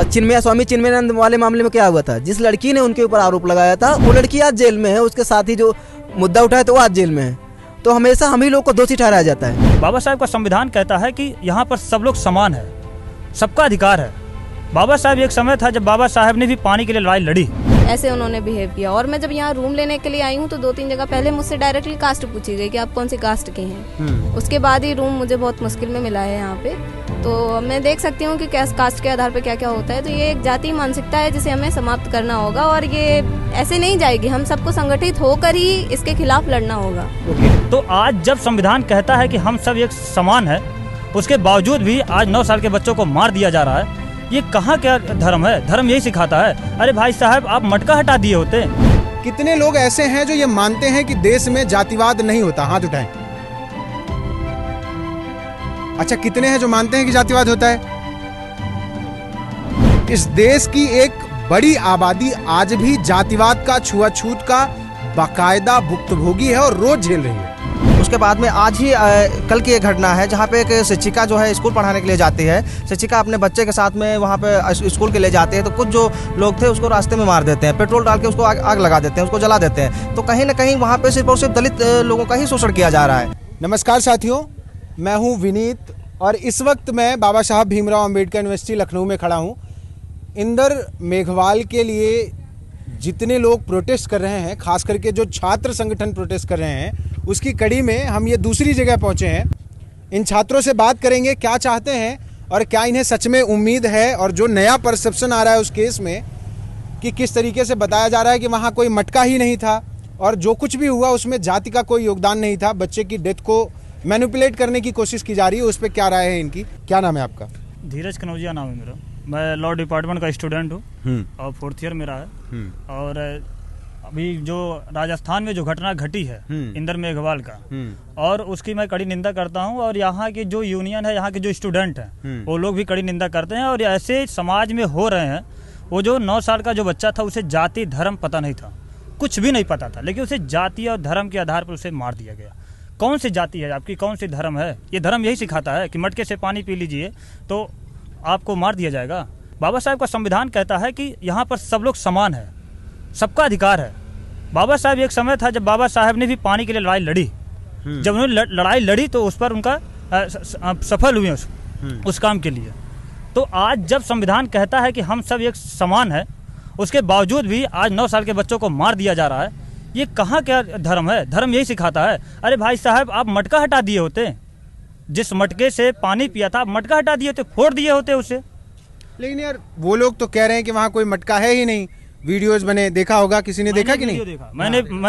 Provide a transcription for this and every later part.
चिन्मया स्वामी चिन्मयानंद वाले मामले में क्या हुआ था, जिस लड़की ने उनके ऊपर आरोप लगाया था वो लड़की आज जेल में है, उसके साथ ही जो मुद्दा उठाया तो वो आज जेल में है। तो हमेशा हम ही लोग को दोषी ठहराया जाता है। बाबा साहब का संविधान कहता है कि यहाँ पर सब लोग समान है, सबका अधिकार है। बाबा साहब एक समय था जब बाबा साहब ने भी पानी के लिए लड़ाई लड़ी। ऐसे उन्होंने बिहेव किया। और मैं जब यहाँ रूम लेने के लिए आई हूँ तो 2-3 जगह पहले मुझसे डायरेक्टली कास्ट पूछी गई कि आप कौन सी कास्ट के हैं। उसके बाद ही रूम मुझे बहुत मुश्किल में मिला है यहाँ पे। तो मैं देख सकती हूँ कि कास्ट के आधार पर क्या क्या होता है। तो ये एक जाति मानसिकता है जिसे हमें समाप्त करना होगा और ये ऐसे नहीं जाएगी। हम सबको संगठित होकर ही इसके खिलाफ लड़ना होगा। तो आज जब संविधान कहता है कि हम सब एक समान है, उसके बावजूद भी आज 9 साल के बच्चों को मार दिया जा रहा है। ये कहाँ क्या धर्म है? धर्म यही सिखाता है। अरे भाई साहब, आप मटका हटा दिए होते। कितने लोग ऐसे हैं जो ये मानते हैं कि देश में जातिवाद नहीं होता? हाथ उठाएं। अच्छा, कितने हैं जो मानते हैं कि जातिवाद होता है? इस देश की एक बड़ी आबादी आज भी जातिवाद का, छुआछूत का बाकायदा भुक्तभोगी है और रोज झेल रही है। उसके बाद में आज ही कल की एक घटना है जहाँ पे एक शिक्षिका जो है स्कूल पढ़ाने के लिए जाती है। शिक्षिका अपने बच्चे के साथ में वहाँ पे स्कूल के लिए जाते हैं तो कुछ जो लोग थे उसको रास्ते में मार देते हैं, पेट्रोल डाल के उसको आग लगा देते हैं, उसको जला देते हैं। तो कहीं ना कहीं वहाँ पे सिर्फ और सिर्फ दलित लोगों का ही शोषण किया जा रहा है। नमस्कार साथियों, मैं हूँ विनीत और इस वक्त मैं बाबा साहब भीमराव अम्बेडकर यूनिवर्सिटी लखनऊ में खड़ा हूँ। इंदर मेघवाल के लिए जितने लोग प्रोटेस्ट कर रहे हैं, खास करके जो छात्र संगठन प्रोटेस्ट कर रहे हैं, उसकी कड़ी में हम ये दूसरी जगह पहुंचे हैं। इन छात्रों से बात करेंगे क्या चाहते हैं और क्या इन्हें सच में उम्मीद है, और जो नया परसेप्शन आ रहा है उस केस में कि किस तरीके से बताया जा रहा है कि वहाँ कोई मटका ही नहीं था और जो कुछ भी हुआ उसमें जाति का कोई योगदान नहीं था, बच्चे की डेथ को मैनिपुलेट करने की कोशिश की जा रही है, उस पर क्या राय है इनकी? क्या नाम है आपका? धीरज कनौजिया नाम है मेरा। मैं लॉ डिपार्टमेंट का स्टूडेंट हूँ और 4th ईयर मेरा है। और अभी जो राजस्थान में जो घटना घटी है इंदर मेघवाल का, और उसकी मैं कड़ी निंदा करता हूं। और यहाँ की जो यूनियन है, यहाँ के जो स्टूडेंट हैं, वो लोग भी कड़ी निंदा करते हैं। और ऐसे समाज में हो रहे हैं। वो जो 9 साल का जो बच्चा था उसे जाति धर्म पता नहीं था, कुछ भी नहीं पता था, लेकिन उसे जाति और धर्म के आधार पर उसे मार दिया गया। कौन सी जाति है आपकी, कौन सी धर्म है? ये धर्म यही सिखाता है कि मटके से पानी पी लीजिए तो आपको मार दिया जाएगा। बाबा साहब का संविधान कहता है कि यहाँ पर सब लोग समान है, सबका अधिकार है। बाबा साहब एक समय था जब बाबा साहब ने भी पानी के लिए लड़ाई लड़ी। जब उन्होंने लड़ाई लड़ी तो उस पर उनका सफल हुए उस काम के लिए। तो आज जब संविधान कहता है कि हम सब एक समान है, उसके बावजूद भी आज 9 साल के बच्चों को मार दिया जा रहा है। ये कहाँ क्या धर्म है? धर्म यही सिखाता है। अरे भाई साहब, आप मटका हटा दिए होते। जिस मटके से पानी पिया था, आप मटका हटा दिए होते, फोड़ दिए होते उसे। लेकिन यार वो लोग तो कह रहे हैं कि वहाँ कोई मटका है ही नहीं। वीडियोस बने, देखा होगा, किसी ने देखा कि नहीं? देखा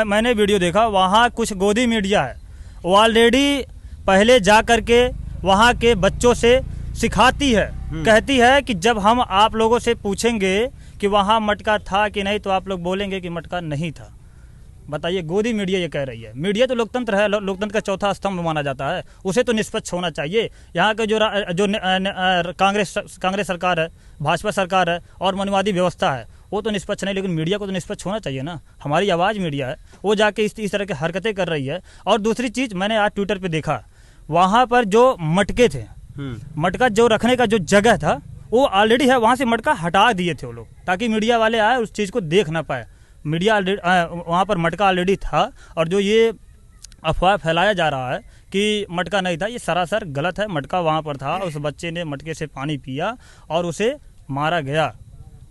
मैंने वीडियो देखा। वहाँ कुछ गोदी मीडिया है, वो ऑलरेडी पहले जा करके वहाँ के बच्चों से सिखाती है, कहती है कि जब हम आप लोगों से पूछेंगे कि वहाँ मटका था कि नहीं तो आप लोग बोलेंगे कि मटका नहीं था। बताइए, गोदी मीडिया ये कह रही है। मीडिया तो लोकतंत्र है, लोकतंत्र का चौथा स्तंभ माना जाता है, उसे तो निष्पक्ष होना चाहिए। यहाँ के जो कांग्रेस सरकार है, भाजपा सरकार है और मनवादी व्यवस्था है, वो तो निष्पक्ष नहीं, लेकिन मीडिया को तो निष्पक्ष होना चाहिए ना। हमारी आवाज़ मीडिया है, वो जाके इस तरह की हरकतें कर रही है। और दूसरी चीज़, मैंने आज ट्विटर पर देखा, वहाँ पर जो मटके थे, मटका जो रखने का जो जगह था वो ऑलरेडी है, वहाँ से मटका हटा दिए थे वो लोग, ताकि मीडिया वाले आए उस चीज़ को देख ना पाए। मीडिया वहाँ पर मटका ऑलरेडी था। और जो ये अफवाह फैलाया जा रहा है कि मटका नहीं था, ये सरासर गलत है। मटका वहाँ पर था, उस बच्चे ने मटके से पानी पिया और उसे मारा गया।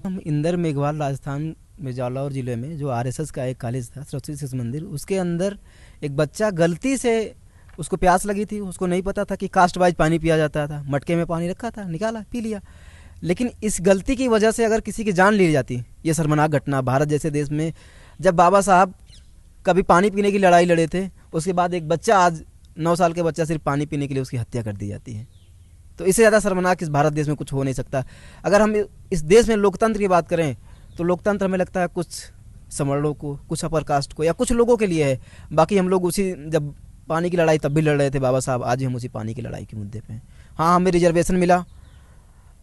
हम इंदर मेघवाल राजस्थान में जालौर जिले में जो RSS का एक कॉलेज था, सरस्वती शिशु मंदिर, उसके अंदर एक बच्चा गलती से, उसको प्यास लगी थी, उसको नहीं पता था कि कास्ट वाइज पानी पिया जाता था। मटके में पानी रखा था, निकाला, पी लिया। लेकिन इस गलती की वजह से अगर किसी की जान ली जाती, ये शर्मनाक घटना भारत जैसे देश में, जब बाबा साहब कभी पानी पीने की लड़ाई लड़े थे, उसके बाद एक बच्चा, आज 9 साल के बच्चा, सिर्फ पानी पीने के लिए उसकी हत्या कर दी जाती है। तो इससे ज़्यादा शर्मनाक इस भारत देश में कुछ हो नहीं सकता। अगर हम इस देश में लोकतंत्र की बात करें तो लोकतंत्र हमें लगता है कुछ समर्णों को, कुछ अपर कास्ट को या कुछ लोगों के लिए है। बाकी हम लोग उसी, जब पानी की लड़ाई तब भी लड़ रहे थे बाबा साहब, आज हम उसी पानी की लड़ाई के मुद्दे पे हैं। हाँ, हमें रिजर्वेशन मिला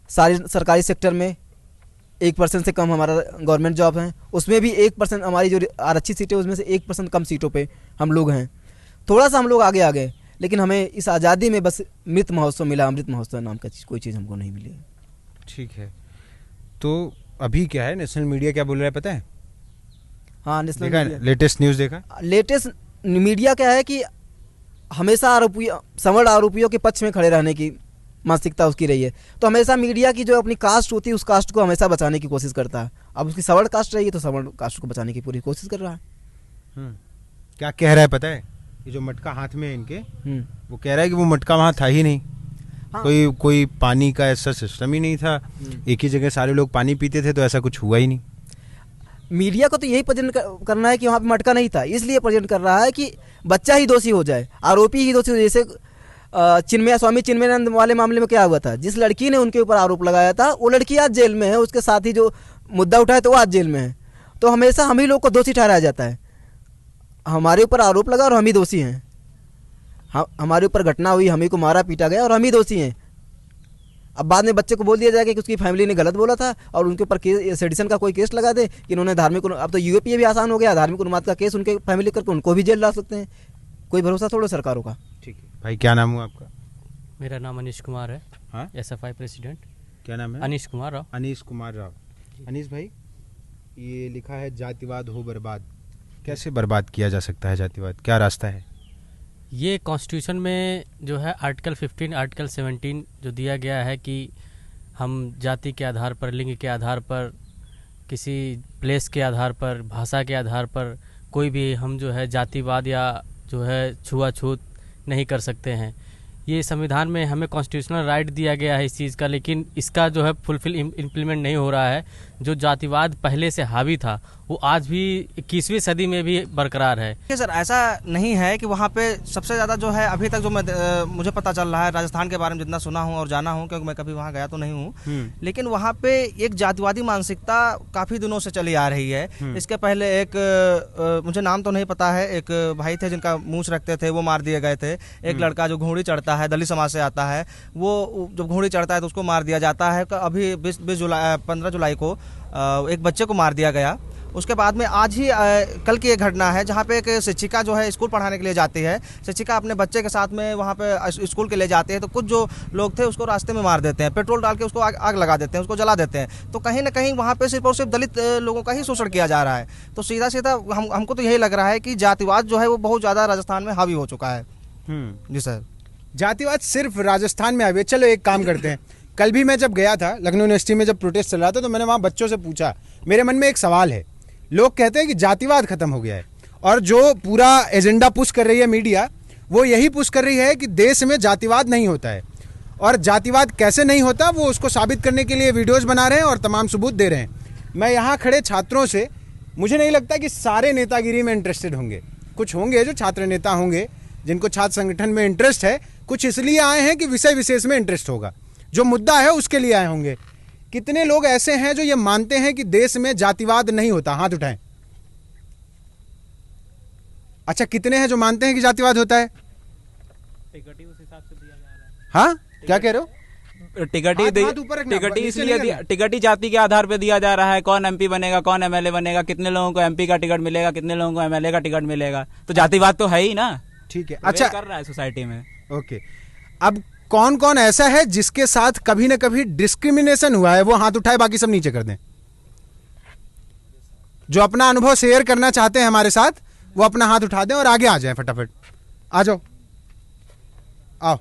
सारी सरकारी सेक्टर में, 1% से कम हमारा गवर्नमेंट जॉब है, उसमें भी 1% हमारी जो आरक्षित सीटें उसमें से 1% कम सीटों पे हम लोग हैं। थोड़ा सा हम लोग आगे आ गए, लेकिन हमें इस आज़ादी में बस मृत महोत्सव मिला, अमृत महोत्सव नाम का कोई चीज़ हमको नहीं मिली। ठीक है, तो अभी क्या है, नेशनल मीडिया क्या बोल रहा है पता है? हाँ, नेशनल देखा, लेटेस्ट न्यूज़ देखा? लेटेस्ट मीडिया क्या है कि हमेशा आरोपियों, सवर्ण आरोपियों के पक्ष में खड़े रहने की मानसिकता उसकी रही है। तो हमेशा मीडिया की जो अपनी कास्ट होती है उस कास्ट को हमेशा बचाने की कोशिश करता है। अब उसकी सवर्ण कास्ट रही है तो सवर्ण कास्ट को बचाने की पूरी कोशिश कर रहा है। क्या कह रहा है पता है? ये जो मटका हाथ में है इनके, वो कह रहा है कि वो मटका वहाँ था ही नहीं। हाँ। कोई पानी का ऐसा सिस्टम ही नहीं था, एक ही जगह सारे लोग पानी पीते थे, तो ऐसा कुछ हुआ ही नहीं। मीडिया को तो यही प्रेजेंट करना है कि वहाँ पे मटका नहीं था, इसलिए प्रेजेंट कर रहा है कि बच्चा ही दोषी हो जाए, आरोपी ही दोषी हो जाए। जैसे स्वामी चिन्मयानंद वाले मामले में क्या हुआ था, जिस लड़की ने उनके ऊपर आरोप लगाया था वो लड़की आज जेल में है, उसके साथ ही जो मुद्दा उठाया तो वो आज जेल में है। तो हमेशा हम ही लोग को दोषी ठहराया जाता है, हमारे ऊपर आरोप लगा और हम ही दोषी हैं। हमारे ऊपर घटना हुई, हम ही को मारा पीटा गया और हम ही दोषी हैं। अब बाद में बच्चे को बोल दिया जाएगा कि उसकी फैमिली ने गलत बोला था और उनके ऊपर सेडिशन का कोई केस लगा दे कि इन्होंने धार्मिक, अब तो यूएपीए भी आसान हो गया, धार्मिक उन्माद का केस उनके फैमिली करके उनको भी जेल डाल सकते हैं। कोई भरोसा थोड़ा सरकारों का। ठीक है भाई, क्या नाम हुआ आपका? मेरा नाम अनीश कुमार है। हाँ, SFI प्रेसिडेंट। क्या नाम है? अनीश कुमार राव। अनीश कुमार राव। अनीश भाई, ये लिखा है जातिवाद हो बर्बाद, कैसे बर्बाद किया जा सकता है जातिवाद, क्या रास्ता है? ये कॉन्स्टिट्यूशन में जो है आर्टिकल 15, आर्टिकल 17 जो दिया गया है कि हम जाति के आधार पर, लिंग के आधार पर, किसी प्लेस के आधार पर, भाषा के आधार पर कोई भी हम जो है जातिवाद या जो है छुआछूत नहीं कर सकते हैं। ये संविधान में हमें कॉन्स्टिट्यूशनल राइट दिया गया है इस चीज़ का, लेकिन इसका जो है फुलफिल इम्प्लीमेंट नहीं हो रहा है। जो जातिवाद पहले से हावी था वो आज भी 21वीं सदी में भी बरकरार है। सर, ऐसा नहीं है कि वहाँ पे सबसे ज़्यादा जो है अभी तक जो मुझे पता चल रहा है, राजस्थान के बारे में जितना सुना हूँ और जाना हूँ, क्योंकि मैं कभी वहाँ गया तो नहीं हूँ, लेकिन वहाँ पे एक जातिवादी मानसिकता काफ़ी दिनों से चली आ रही है। इसके पहले एक मुझे नाम तो नहीं पता है, एक भाई थे जिनका मूंछ रखते थे, वो मार दिए गए थे। एक लड़का जो घोड़ी चढ़ता है, दलित समाज से आता है, वो जब घोड़ी चढ़ता है तो उसको मार दिया जाता है। अभी 15 जुलाई को एक बच्चे को मार दिया गया। उसके बाद में आज ही कल की एक घटना है जहाँ पे एक शिक्षिका जो है स्कूल पढ़ाने के लिए जाती है, शिक्षिका अपने बच्चे के साथ में वहाँ पे स्कूल के लिए जाते हैं, तो कुछ जो लोग थे उसको रास्ते में मार देते हैं, पेट्रोल डाल के उसको आग लगा देते हैं, उसको जला देते हैं। तो कहीं ना कहीं वहाँ पे सिर्फ और सिर्फ दलित लोगों का ही शोषण किया जा रहा है। तो सीधा सीधा हमको तो यही लग रहा है कि जातिवाद जो है वो बहुत ज़्यादा राजस्थान में हावी हो चुका है। जी सर, जातिवाद सिर्फ राजस्थान में हावी। चलो एक काम करते हैं, कल भी मैं जब गया था लखनऊ यूनिवर्सिटी में, जब प्रोटेस्ट चल रहा था, तो मैंने वहाँ बच्चों से पूछा, मेरे मन में एक सवाल है। लोग कहते हैं कि जातिवाद खत्म हो गया है, और जो पूरा एजेंडा पुश कर रही है मीडिया, वो यही पुश कर रही है कि देश में जातिवाद नहीं होता है। और जातिवाद कैसे नहीं होता वो उसको साबित करने के लिए वीडियोस बना रहे हैं और तमाम सबूत दे रहे हैं। मैं यहाँ खड़े छात्रों से, मुझे नहीं लगता कि सारे नेतागिरी में इंटरेस्टेड होंगे, कुछ होंगे जो छात्र नेता होंगे जिनको छात्र संगठन में इंटरेस्ट है, कुछ इसलिए आए हैं कि विषय विशेष में इंटरेस्ट होगा, जो मुद्दा है उसके लिए आए होंगे। कितने लोग ऐसे हैं जो ये मानते हैं कि देश में जातिवाद नहीं होता? हाथ उठाएं। अच्छा, कितने हैं जो मानते हैं कि जातिवाद होता है? टिकट ही उस हिसाब से दिया जा रहा है। हाँ, क्या कह रहे हो? टिकट ही जाति के आधार पे दिया जा रहा है। कौन MP बनेगा, कौन MLA बनेगा, कितने लोगों को MP का टिकट मिलेगा, कितने लोगों को MLA का टिकट मिलेगा, तो जातिवाद तो है ही ना। ठीक है, अच्छा कर रहा है सोसाइटी में। ओके, अब कौन कौन ऐसा है जिसके साथ कभी ना कभी डिस्क्रिमिनेशन हुआ है? वो हाथ उठाए, बाकी सब नीचे कर दें। जो अपना अनुभव शेयर करना चाहते हैं हमारे साथ, वो अपना हाथ उठा दें और आगे आ जाएं फटाफट। आ जाओ, आओ।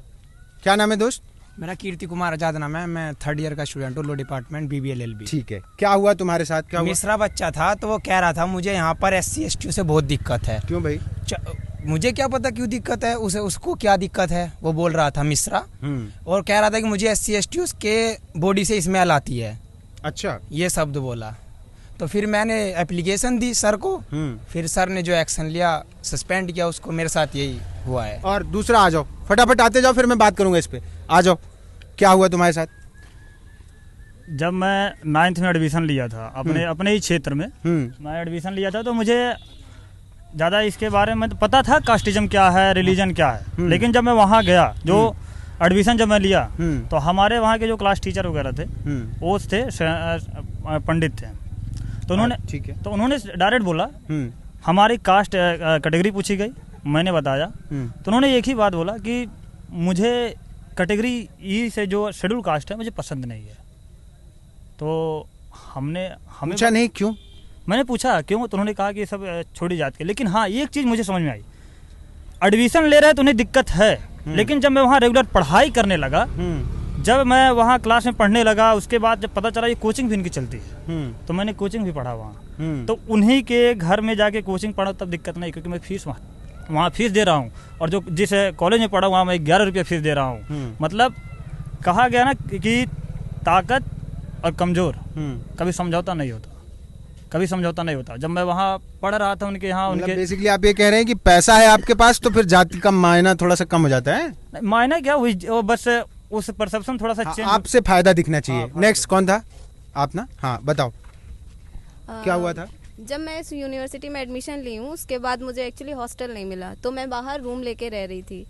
क्या नाम है दोस्त? मेरा कीर्ति कुमार आजाद नाम है। मैं 3rd ईयर का स्टूडेंट हूँ, लॉ डिपार्टमेंट, BBLLB। ठीक है, क्या हुआ तुम्हारे साथ? क्या हुआ? मिश्रा बच्चा था, तो वो कह रहा था मुझे यहाँ पर SC ST से बहुत दिक्कत है। क्यों भाई? मुझे क्या पता क्यों दिक्कत है, उसको क्या दिक्कत है, वो बोल रहा था मिश्रा, और कह रहा था कि मुझे SC ST के बॉडी से स्मेल आती है। अच्छा, ये शब्द बोला। तो फिर मैंने एप्लीकेशन दी सर को, फिर सर ने जो एक्शन लिया, सस्पेंड किया उसको। मेरे साथ यही हुआ है। और दूसरा, आ जाओ फटाफट, आते जाओ, फिर मैं बात करूंगा इस पे। आ जाओ, क्या हुआ तुम्हारे साथ? जब मैं 9th में एडमिशन लिया था अपने ही क्षेत्र में, मैं एडमिशन लिया था, तो मुझे ज़्यादा इसके बारे में तो पता था कास्टिज्म क्या है, रिलीजन क्या है। लेकिन जब मैं वहाँ गया, जो एडमिशन जब मैं लिया, तो हमारे वहाँ के जो क्लास टीचर वगैरह थे, वो थे पंडित थे। तो उन्होंने डायरेक्ट बोला, हमारी कास्ट कैटेगरी पूछी गई, मैंने बताया, तो उन्होंने एक ही बात बोला कि मुझे कैटेगरी E से जो शेड्यूल कास्ट है मुझे पसंद नहीं है। तो हमें पूछा नहीं क्यों? मैंने पूछा क्यों, तो उन्होंने कहा कि सब छोटी जात के। लेकिन हाँ, एक चीज़ मुझे समझ में आई, एडमिशन ले रहे हैं तो उन्हें दिक्कत है, लेकिन जब मैं वहाँ रेगुलर पढ़ाई करने लगा, जब मैं वहाँ क्लास में पढ़ने लगा, उसके बाद जब पता चला ये कोचिंग भी इनकी चलती है, तो मैंने कोचिंग भी पढ़ा वहाँ। तो उन्हीं के घर में जाके कोचिंग पढ़ा, तब दिक्कत नहीं, क्योंकि मैं फीस वहाँ फीस दे रहा हूँ, और जो जिस कॉलेज में पढ़ा वहाँ मैं 11 रुपये फीस दे रहा हूँ। मतलब कहा गया ना कि ताकत और कमज़ोर कभी समझौता नहीं होता, कभी समझौता नहीं होता। जब मैं वहाँ पढ़ रहा था उनके यहाँ, उनके बेसिकली आप ये कह रहे हैं कि पैसा है आपके पास तो फिर जाति का मायना थोड़ा सा कम हो जाता है? मायना क्या, वो बस उस परसेप्शन थोड़ा सा चेंज, आपसे फायदा दिखना चाहिए। नेक्स्ट कौन था आप ना? हाँ बताओ क्या हुआ था? जब मैं इस यूनिवर्सिटी में एडमिशन ली हूँ, उसके बाद मुझे एक्चुअली हॉस्टल नहीं मिला, तो मैं बाहर रूम लेके रह रही थी।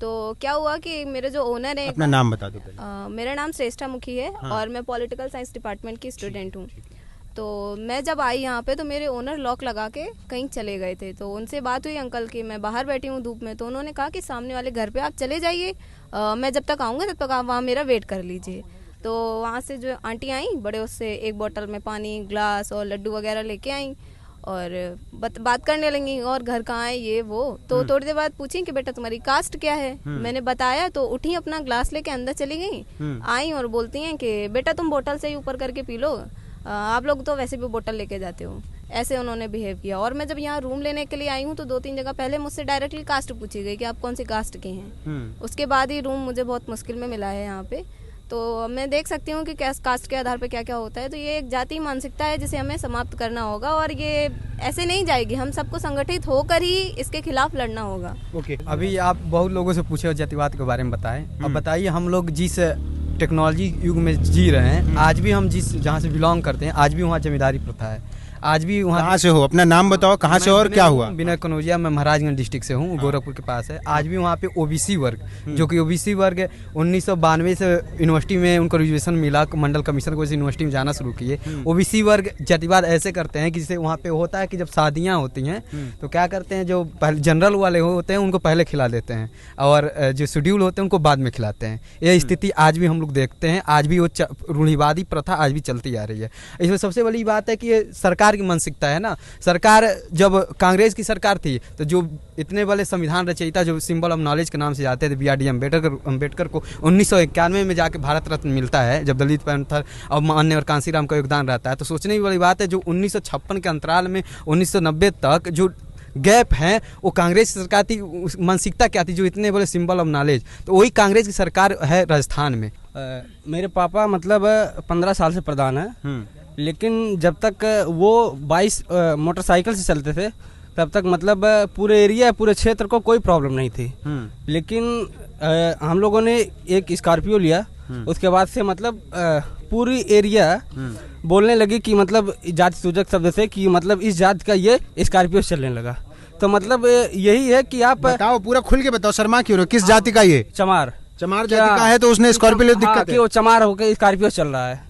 तो क्या हुआ कि मेरे जो ओनर है, अपना नाम बता दो पहले। मेरा नाम श्रेष्ठा मुखी है। हाँ। और मैं पॉलिटिकल साइंस डिपार्टमेंट की स्टूडेंट हूँ। तो मैं जब आई यहाँ पे, तो मेरे ओनर लॉक लगा के कहीं चले गए थे। तो उनसे बात हुई अंकल की, मैं बाहर बैठी हूँ धूप में, तो उन्होंने कहा कि सामने वाले घर पे आप चले जाइए, मैं जब तक आऊँगा तब तक आप वहाँ मेरा वेट कर लीजिए। तो वहाँ से जो आंटी आई बड़े, उससे एक बोतल में पानी, ग्लास और लड्डू वगैरह लेके आई और बात करने लगी, और घर कहाँ है ये वो। तो थोड़ी देर बाद पूछी कि बेटा तुम्हारी कास्ट क्या है। मैंने बताया, तो उठी, अपना ग्लास लेके अंदर चली गई। आई और बोलती हैं कि बेटा तुम बोतल से ही ऊपर करके पी लो, आप लोग तो वैसे भी बोतल लेके जाते हो। ऐसे उन्होंने बिहेव किया। और मैं जब यहाँ रूम लेने के लिए आई हूँ, तो 2-3 जगह पहले मुझसे डायरेक्टली कास्ट पूछी गई कि आप कौन सी कास्ट के हैं। उसके बाद ही रूम मुझे बहुत मुश्किल में मिला है यहाँ पे। तो मैं देख सकती हूँ कि कास्ट के आधार पर क्या क्या होता है। तो ये एक जाति मानसिकता है जिसे हमें समाप्त करना होगा, और ये ऐसे नहीं जाएगी। हम सबको संगठित होकर ही इसके खिलाफ लड़ना होगा। अभी आप बहुत लोगों से पूछे जातिवाद के बारे में बताएं। अब बताइए, हम लोग जिस टेक्नोलॉजी युग में जी रहे हैं, आज भी हम जहाँ से बिलोंग करते हैं, आज भी वहाँ जमींदारी प्रथा है। आज भी वहाँ कहाँ से हो? अपना नाम बताओ, कहाँ से और क्या हुआ? विनय कनौजिया, मैं महाराजगंज डिस्ट्रिक्ट से हूँ, गोरखपुर के पास है। आज भी वहाँ पे ओबीसी वर्ग, जो कि ओबीसी वर्ग 1992 से यूनिवर्सिटी में उनको रिजर्वेशन मिला, मंडल कमीशन को यूनिवर्सिटी में जाना शुरू किए। ओबीसी वर्ग जातिवाद ऐसे करते हैं कि जैसे वहाँ पे होता है कि जब शादियाँ होती हैं तो क्या करते हैं, जो पहले जनरल वाले होते हैं उनको पहले खिला देते हैं, और जो शेड्यूल होते हैं उनको बाद में खिलाते हैं। यह स्थिति आज भी हम लोग देखते हैं। आज भी वो रूढ़िवादी प्रथा आज भी चलती आ रही है। इसमें सबसे बड़ी बात है कि ये सरकार की मानसिकता है ना। सरकार, जब कांग्रेस की सरकार थी, तो जो इतने बड़े संविधान रचयिता जो सिंबल ऑफ नॉलेज के नाम से जाते थे, BRD अम्बेडकर को 1991 में जाके भारत रत्न मिलता है, जब दलित पैंथर और मान्य और कांसीराम का योगदान रहता है। तो सोचने की बड़ी बात है, जो 1956 के अंतराल में 1990 तक जो गैप है, वो कांग्रेस की सरकार थी। मानसिकता क्या थी, जो इतने बड़े सिंबल ऑफ नॉलेज, तो वही कांग्रेस की सरकार है राजस्थान में। मेरे पापा मतलब 15 साल से प्रधान है, लेकिन जब तक वो 22 मोटरसाइकिल से चलते थे, तब तक मतलब पूरे एरिया, पूरे क्षेत्र को कोई प्रॉब्लम नहीं थी। लेकिन हम लोगों ने एक स्कॉर्पियो लिया, उसके बाद से मतलब पूरी एरिया बोलने लगी कि मतलब जाति सूचक शब्द से कि मतलब इस जाति का ये स्कॉर्पियो चलने लगा। तो मतलब यही है कि आप बताओ, पूरा खुल के बताओ, शर्मा क्यों रहे हो? किस जाति का ये? चमार जाति का है, तो उसने स्कॉर्पियो दिक्कत है? वो चमार होकर स्कॉर्पियो चल रहा है।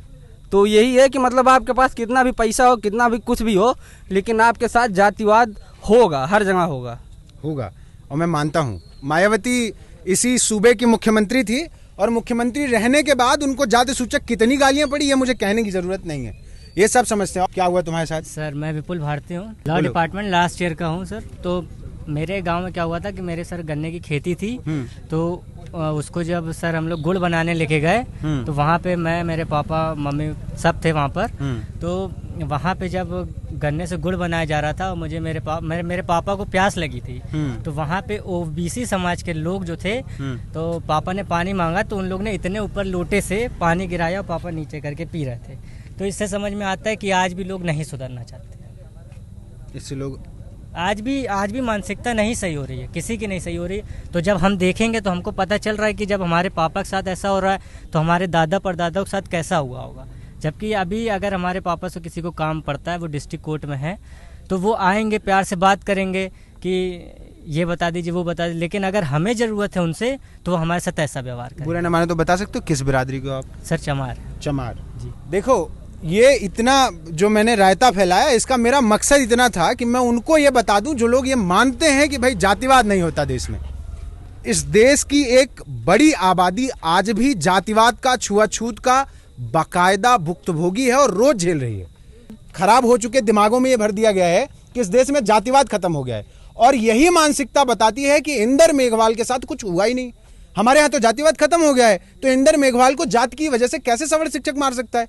तो यही है कि मतलब आपके पास कितना भी पैसा हो, कितना भी कुछ भी हो, लेकिन आपके साथ जातिवाद होगा, हर जगह होगा। और मैं मानता हूँ मायावती इसी सूबे की मुख्यमंत्री थी, और मुख्यमंत्री रहने के बाद उनको जाति सूचक कितनी गालियां पड़ी, ये मुझे कहने की जरूरत नहीं है, ये सब समझते हैं। क्या हुआ तुम्हारे साथ? सर, मैं विपुल भारती हूँ, लॉ डिपार्टमेंट लास्ट ईयर का हूँ सर। तो मेरे गांव में क्या हुआ था कि मेरे सर गन्ने की खेती थी, तो उसको जब सर हम लोग गुड़ बनाने लेके गए, तो वहाँ पे मैं, मेरे पापा, मम्मी सब थे वहाँ पर। तो वहाँ पे जब गन्ने से गुड़ बनाया जा रहा था, और मुझे मेरे पापा को प्यास लगी थी, तो वहाँ पे ओबीसी समाज के लोग जो थे, तो पापा ने पानी मांगा, तो उन लोग ने इतने ऊपर लोटे से पानी गिराया, पापा नीचे करके पी रहे थे। तो इससे समझ में आता है कि आज भी लोग नहीं सुधरना चाहते। इससे लोग आज भी मानसिकता नहीं सही हो रही है, किसी की नहीं सही हो रही है। तो जब हम देखेंगे तो हमको पता चल रहा है कि जब हमारे पापा के साथ ऐसा हो रहा है, तो हमारे दादा परदादा के साथ कैसा हुआ होगा। जबकि अभी अगर हमारे पापा से किसी को काम पड़ता है, वो डिस्ट्रिक्ट कोर्ट में है, तो वो आएंगे, प्यार से बात करेंगे कि ये बता दीजिए, वो बता दीजिए। लेकिन अगर हमें ज़रूरत है उनसे, तो वो हमारे साथ ऐसा व्यवहार करें। बुरा न माने तो बता सकते हो किस बिरादरी को आप? सर, चमार जी। देखो, ये इतना जो मैंने रायता फैलाया, इसका मेरा मकसद इतना था कि मैं उनको ये बता दूं, जो लोग ये मानते हैं कि भाई जातिवाद नहीं होता देश में। इस देश की एक बड़ी आबादी आज भी जातिवाद का, छुआछूत का बाकायदा भुक्तभोगी है और रोज झेल रही है। खराब हो चुके दिमागों में ये भर दिया गया है कि इस देश में जातिवाद खत्म हो गया है, और यही मानसिकता बताती है कि इंदर मेघवाल के साथ कुछ हुआ ही नहीं। हमारे यहाँ तो जातिवाद खत्म हो गया है, तो इंदर मेघवाल को जात की वजह से कैसे सवर्ण शिक्षक मार सकता है?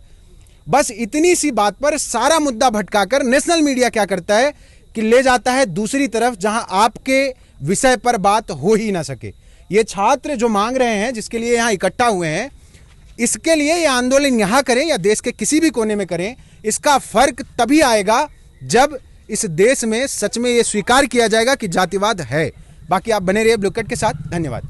बस इतनी सी बात पर सारा मुद्दा भटकाकर नेशनल मीडिया क्या करता है कि ले जाता है दूसरी तरफ, जहां आपके विषय पर बात हो ही ना सके। ये छात्र जो मांग रहे हैं, जिसके लिए यहाँ इकट्ठा हुए हैं, इसके लिए ये आंदोलन यहाँ करें या देश के किसी भी कोने में करें, इसका फर्क तभी आएगा जब इस देश में सच में ये स्वीकार किया जाएगा कि जातिवाद है। बाकी आप बने रहिए ब्लू कट के साथ। धन्यवाद।